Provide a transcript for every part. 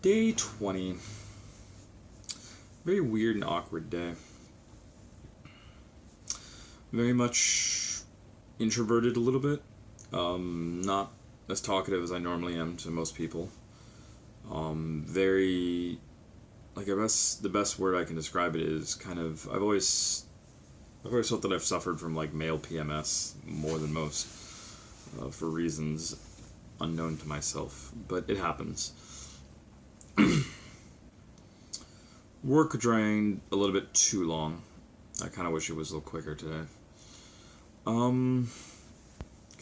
Day 20. Very weird and awkward day. Very much introverted a little bit. Not as talkative as I normally am to most people. Very, I guess the best word I can describe it is kind of, I've always felt that I've suffered from like male PMS more than most, for reasons unknown to myself, but it happens. Work drained a little bit too long. I kind of wish it was a little quicker today. Kind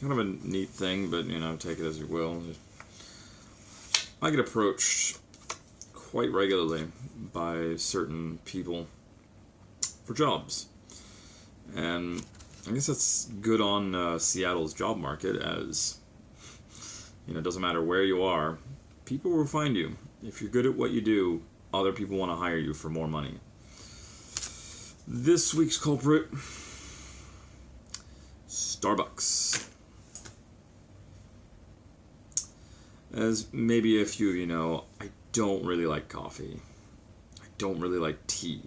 of a neat thing, but take it as you will. I get approached quite regularly by certain people for jobs, and I guess that's good on Seattle's job market, as it doesn't matter where you are, people will find you. If you're good at what you do, other people want to hire you for more money. This week's culprit, Starbucks. As maybe a few of you know, I don't really like coffee. I don't really like tea.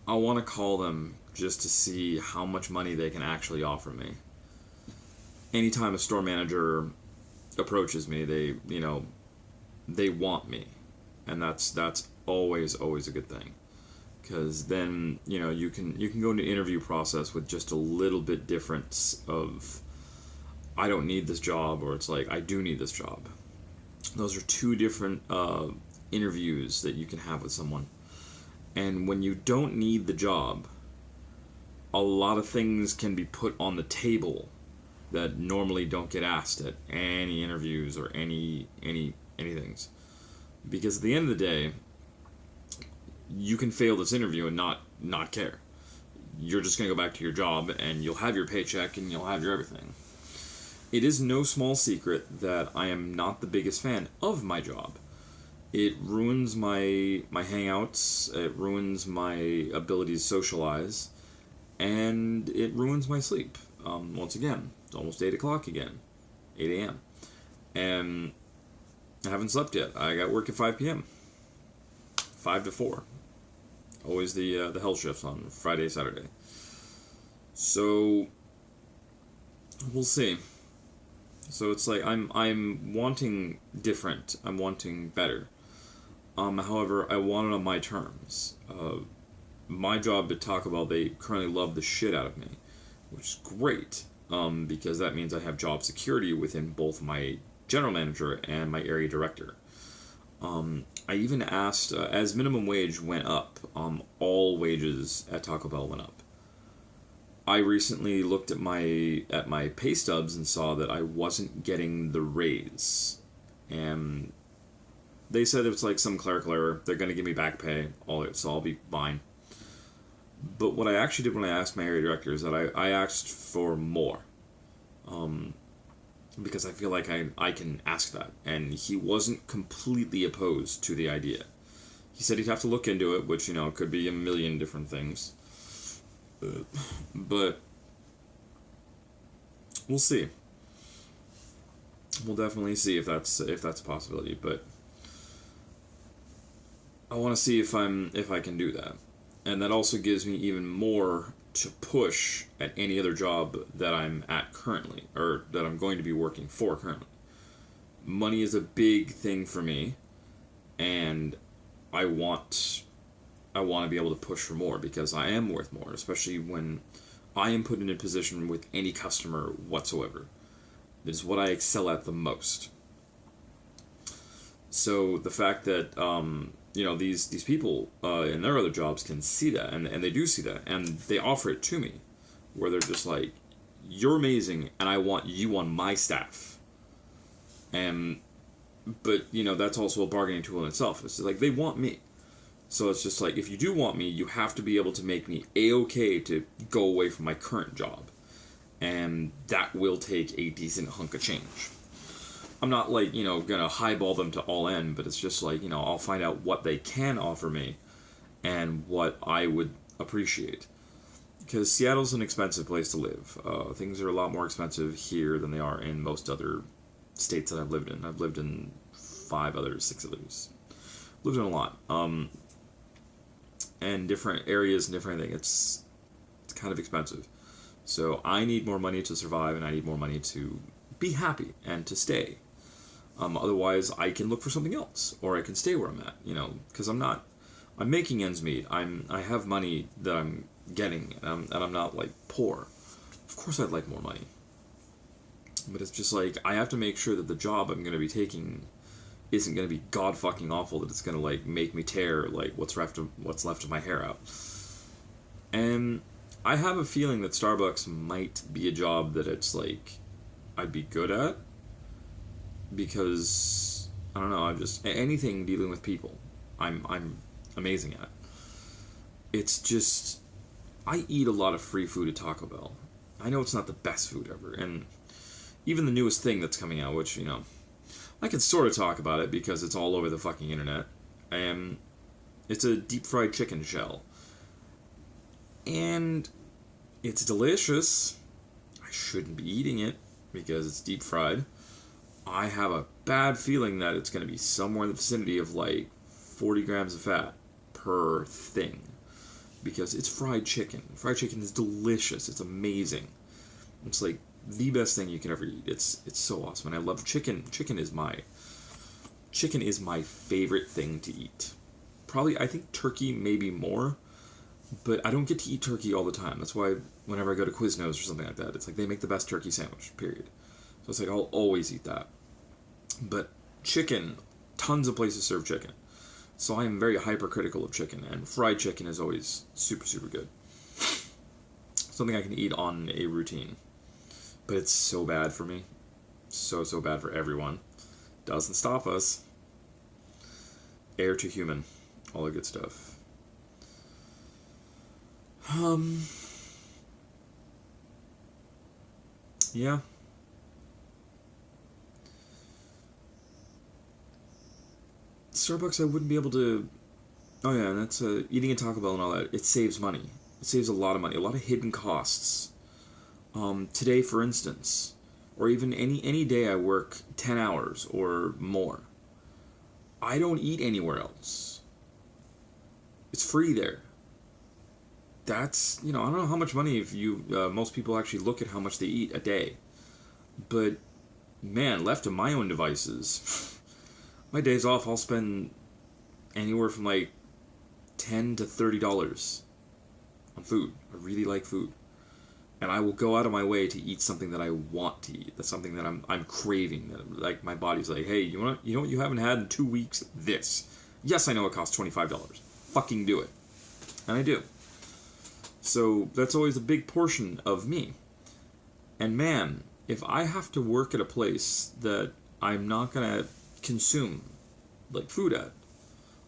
I want to call them just to see how much money they can actually offer me. Anytime a store manager approaches me, they want me. And that's always a good thing. Because then, you can go into the interview process with just a little bit difference of, I don't need this job, or it's like, I do need this job. Those are two different interviews that you can have with someone. And when you don't need the job, a lot of things can be put on the table that normally don't get asked at any interviews or anything. Because at the end of the day, you can fail this interview and not care. You're just going to go back to your job, and you'll have your paycheck, and you'll have your everything. It is no small secret that I am not the biggest fan of my job. It ruins my hangouts, it ruins my ability to socialize, and it ruins my sleep. Once again, it's almost 8 o'clock again, 8 a.m. And I haven't slept yet. I got work at 5 p.m. 5 to 4. Always the hell shifts on Friday, Saturday. So we'll see. So it's like I'm wanting different. I'm wanting better. However, I want it on my terms. My job at Taco Bell, they currently love the shit out of me, which is great. Because that means I have job security within both my general manager and my area director. I even asked, as minimum wage went up, all wages at Taco Bell went up. I recently looked at my pay stubs and saw that I wasn't getting the raise. And they said it was like some clerical error. They're going to give me back pay, so I'll be fine. But what I actually did when I asked my area director is that I asked for more. Because I feel like I can ask that. And he wasn't completely opposed to the idea. He said he'd have to look into it, which, could be a million different things. But we'll see. We'll definitely see if that's a possibility. But I want to see if I can do that. And that also gives me even more to push at any other job that I'm at currently, or that I'm going to be working for currently. Money is a big thing for me, and I want to be able to push for more, because I am worth more, especially when I am put in a position with any customer whatsoever. This is what I excel at the most. So the fact that these people in their other jobs can see that, and they do see that, and they offer it to me, where they're just like, you're amazing, and I want you on my staff. But that's also a bargaining tool in itself. It's like, they want me. So it's just like, if you do want me, you have to be able to make me A-okay to go away from my current job. And that will take a decent hunk of change. I'm not like, gonna highball them to all in, but it's just like, I'll find out what they can offer me and what I would appreciate. Because Seattle's an expensive place to live. Things are a lot more expensive here than they are in most other states that I've lived in. I've lived in 5 others, 6 others. Lived in a lot. And different areas and different things. It's kind of expensive. So I need more money to survive, and I need more money to be happy and to stay. Otherwise, I can look for something else, or I can stay where I'm at. Because I'm making ends meet. I have money that I'm getting, and I'm not like poor. Of course, I'd like more money, but it's just like I have to make sure that the job I'm going to be taking isn't going to be god fucking awful. That it's going to like make me tear like what's left of my hair out. And I have a feeling that Starbucks might be a job that it's like I'd be good at, because I don't know, I'm just anything dealing with people I'm amazing at. It's just I eat a lot of free food at Taco Bell. I know it's not the best food ever, and even the newest thing that's coming out, which I can sort of talk about it because it's all over the fucking internet. It's a deep fried chicken shell. And it's delicious. I shouldn't be eating it because it's deep fried. I have a bad feeling that it's going to be somewhere in the vicinity of like 40 grams of fat per thing. Because it's fried chicken. Fried chicken is delicious. It's amazing. It's like the best thing you can ever eat. It's so awesome. And I love chicken. Chicken is my favorite thing to eat. Probably, I think turkey maybe more. But I don't get to eat turkey all the time. That's why whenever I go to Quiznos or something like that, it's like they make the best turkey sandwich, period. So it's like I'll always eat that. But chicken, tons of places serve chicken. So I am very hypercritical of chicken, and fried chicken is always super, super good. Something I can eat on a routine. But it's so bad for me. So bad for everyone. Doesn't stop us. Heir to human. All the good stuff. Yeah. Starbucks, I wouldn't be able to... Oh yeah, and that's eating at Taco Bell and all that. It saves money. It saves a lot of money. A lot of hidden costs. Today, for instance, or even any day I work 10 hours or more, I don't eat anywhere else. It's free there. That's, I don't know how much money if most people actually look at how much they eat a day. But, man, left to my own devices, my days off, I'll spend anywhere from like $10 to $30 on food. I really like food. And I will go out of my way to eat something that I want to eat. That's something that I'm craving. That, like, my body's like, hey, you know what you haven't had in 2 weeks? This. Yes, I know it costs $25. Fucking do it. And I do. So that's always a big portion of me. And man, if I have to work at a place that I'm not going to consume, like food at,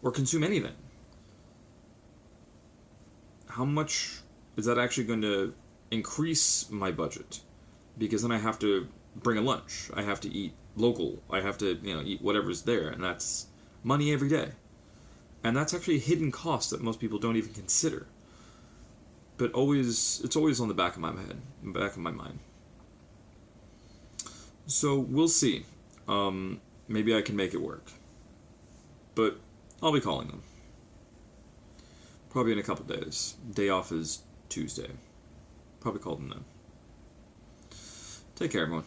or consume anything, how much is that actually going to increase my budget? Because then I have to bring a lunch. I have to eat local. I have to, eat whatever's there. And that's money every day. And that's actually a hidden cost that most people don't even consider. But it's always on the back of my head, back of my mind. So we'll see. Maybe I can make it work. But I'll be calling them. Probably in a couple days. Day off is Tuesday. Probably call them then. Take care, everyone.